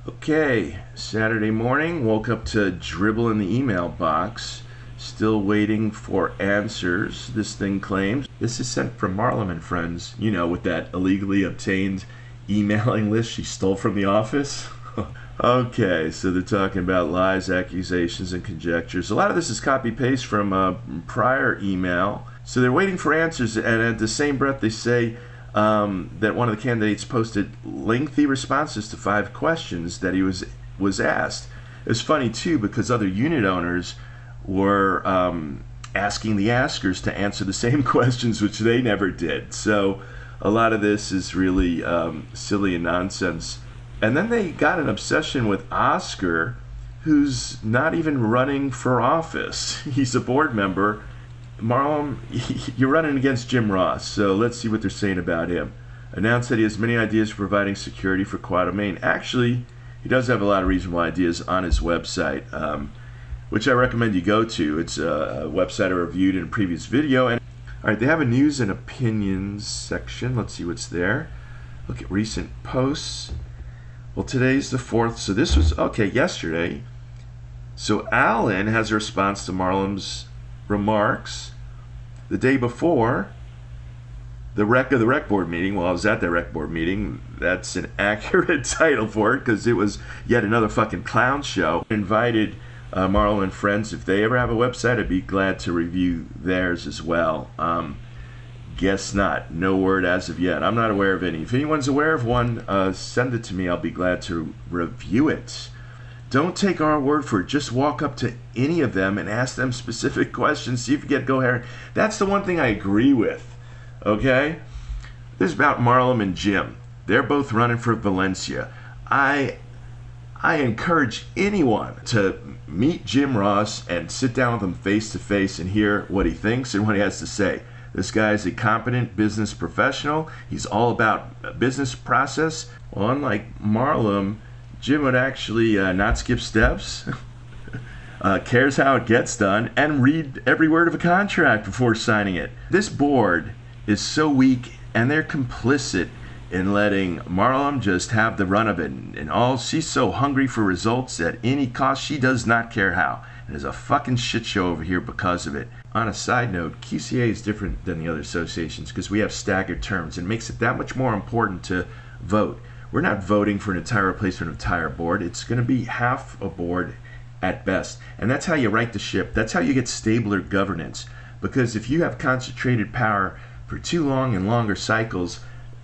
Okay, Saturday morning, woke up to Dribble in the email box. Still waiting for answers, this thing claims. This is sent from Marlem and Friends, you know, with that illegally obtained emailing list she stole from the office. Okay, so they're talking about lies, accusations, and conjectures. A lot of this is copy-paste from a prior email. So they're waiting for answers, and at the same breath they say that one of the candidates posted lengthy responses to 5 questions that he was asked. It's funny too because other unit owners were asking the askers to answer the same questions, which they never did. So a lot of this is really silly and nonsense. And then they got an obsession with Oscar, who's not even running for office. He's a board member. Marlem, you're running against Jim Ross, so let's see what they're saying about him. Announced that he has many ideas for providing security for Quad Domain. Actually, he does have a lot of reasonable ideas on his website, which I recommend you go to. It's a website I reviewed in a previous video. And all right, they have a news and opinions section. Let's see what's there. Look at recent posts. Well, today's the 4th, so this was, okay, yesterday. So Alan has a response to Marlem's remarks. The day before, the rec of the rec board meeting. Well, I was at the rec board meeting. That's an accurate title for it because it was yet another fucking clown show. Invited Marlem and Friends. If they ever have a website, I'd be glad to review theirs as well. Guess not. No word as of yet. I'm not aware of any. If anyone's aware of one, send it to me. I'll be glad to review it. Don't take our word for it. Just walk up to any of them and ask them specific questions. See if you get go-ahead. That's the one thing I agree with. Okay? This is about Marlem and Jim. They're both running for Valencia. I encourage anyone to meet Jim Ross and sit down with him face to face and hear what he thinks and what he has to say. This guy is a competent business professional. He's all about business process. Well, unlike Marlem, Jim would actually not skip steps, cares how it gets done, and read every word of a contract before signing it. This board is so weak, and they're complicit in letting Marlem just have the run of it. And all, she's so hungry for results at any cost, she does not care how. And there's a fucking shit show over here because of it. On a side note, QCA is different than the other associations because we have staggered terms and makes it that much more important to vote. We're not voting for an entire replacement of entire board. It's going to be half a board at best. And that's how you right the ship. That's how you get stabler governance. Because if you have concentrated power for too long and longer cycles,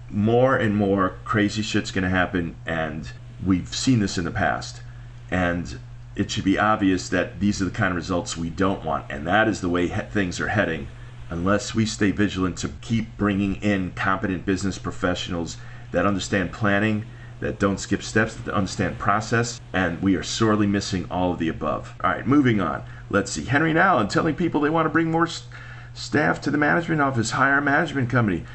more and more crazy shit's going to happen. And we've seen this in the past. And it should be obvious that these are the kind of results we don't want. And that is the way things are heading. Unless we stay vigilant to keep bringing in competent business professionals that understand planning, that don't skip steps, that understand process, and we are sorely missing all of the above. All right, moving on. Let's see. Henry and Allen telling people they want to bring more staff to the management office, hire a management company.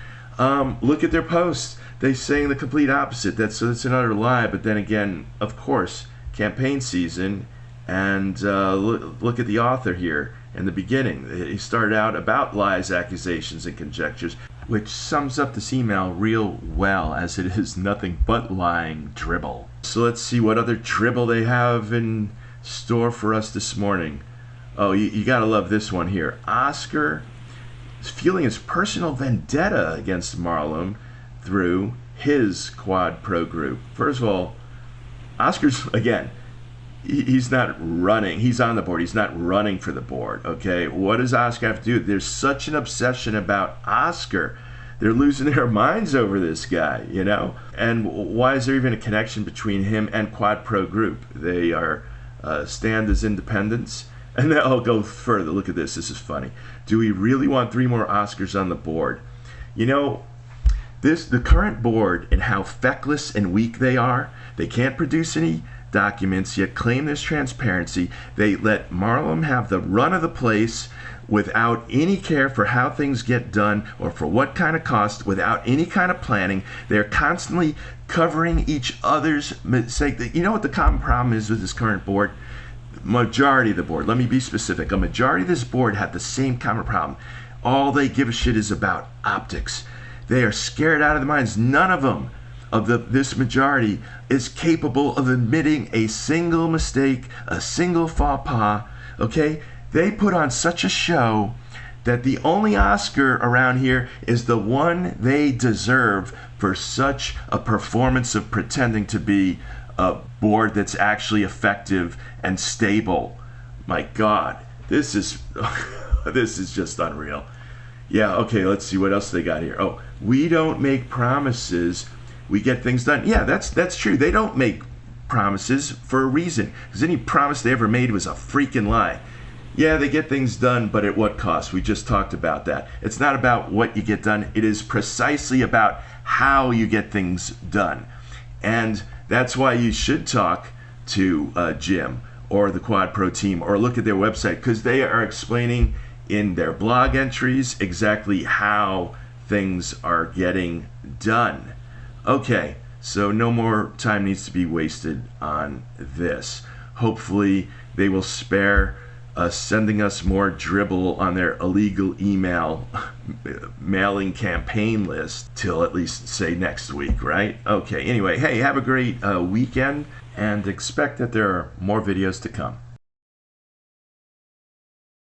Look at their posts. They're saying the complete opposite. That's another lie. But then again, of course, campaign season, and look at the author here in the beginning. He started out about lies, accusations, and conjectures, which sums up this email real well, as it is nothing but lying dribble. So let's see what other dribble they have in store for us this morning. Oh, you gotta love this one here. Oscar is feeling his personal vendetta against Marlem through his Quad Pro group. First of all, Oscar's, again, he's not running. He's on the board. He's not running for the board, okay? What does Oscar have to do? There's such an obsession about Oscar. They're losing their minds over this guy, you know? And why is there even a connection between him and Quad Pro Group? They are stand as independents. And then I'll go further. Look at this. This is funny. Do we really want 3 more Oscars on the board? You know, the current board and how feckless and weak they are, they can't produce any documents, yet claim there's transparency. They let Marlem have the run of the place without any care for how things get done or for what kind of cost, without any kind of planning. They're constantly covering each other's mistake. You know what the common problem is with this current board? Majority of the board, let me be specific, a majority of this board had the same common problem. All they give a shit is about optics. They are scared out of their minds. None of them of this majority is capable of admitting a single mistake, a single faux pas, okay? They put on such a show that the only Oscar around here is the one they deserve for such a performance of pretending to be a board that's actually effective and stable. My God, this is this is just unreal. Yeah, okay, let's see what else they got here. Oh, we don't make promises, we get things done. Yeah, that's true. They don't make promises for a reason, because any promise they ever made was a freaking lie. Yeah, they get things done, but at what cost? We just talked about that. It's not about what you get done. It is precisely about how you get things done. And that's why you should talk to Jim or the Quad Pro team, or look at their website, because they are explaining in their blog entries exactly how things are getting done. Okay, so no more time needs to be wasted on this. Hopefully they will spare sending us more Dribble on their illegal email mailing campaign list till at least, say, next week, right? Okay, anyway, hey, have a great weekend, and expect that there are more videos to come.